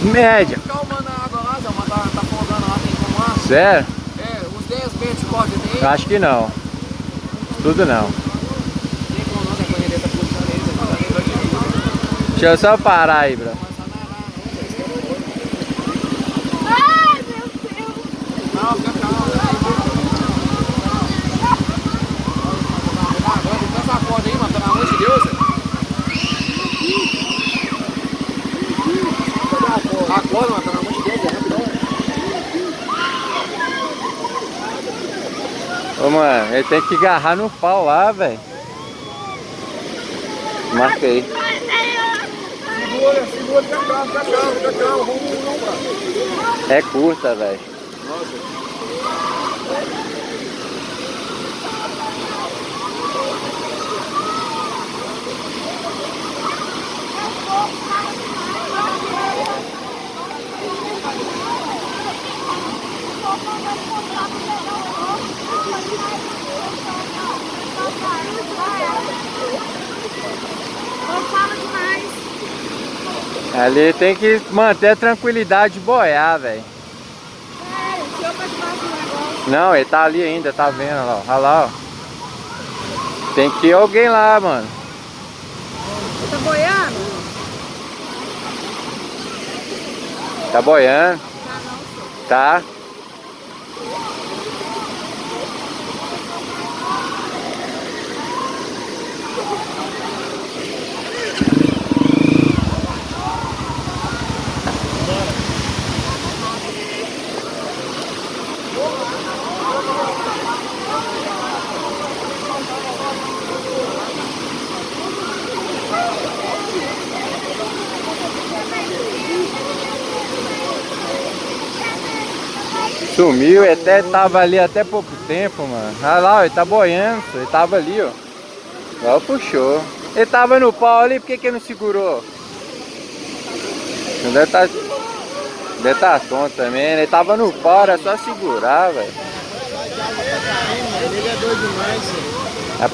Média. Calmando a água lá, Zé, mas tá afogando lá, tem como lá. Sério? É, uns 10 metros de corda dele. Eu acho que não. Tudo não. Tem como não, Zé, a banheira tá puxando ele, Zé, tá lembrando de mim. Deixa eu só parar aí, bro. Ai, meu Deus. Não, fica calmo, Zé. Agora, descansa a corda aí, mano, pelo amor de Deus, Zé. Acorda, mano, pelo amor de Deus, Zé, rapidão. Ô, mano, ele tem que agarrar no pau lá, velho. Marca aí. Segura, fica calmo, vamos não, mano. É curta, velho. Nossa. Não fala demais. Ali tem que manter a tranquilidade de boiar, velho. É, o senhor tá debaixo do negócio. Não, ele tá ali ainda, tá vendo lá, ó. Olha lá, ó. Tem que ir alguém lá, mano. Você tá boiando? Tá boiando. Tá não, senhor. Tá. Sumiu, ele até tava ali até pouco tempo, mano. Olha lá, ó, ele tá boiando, ele tava ali, ó. Agora puxou. Ele tava no pau ali, por que que ele não segurou? Não deve tá tonto também, né? Ele tava no pau, era só segurar, velho. Ele é doido demais, Zé.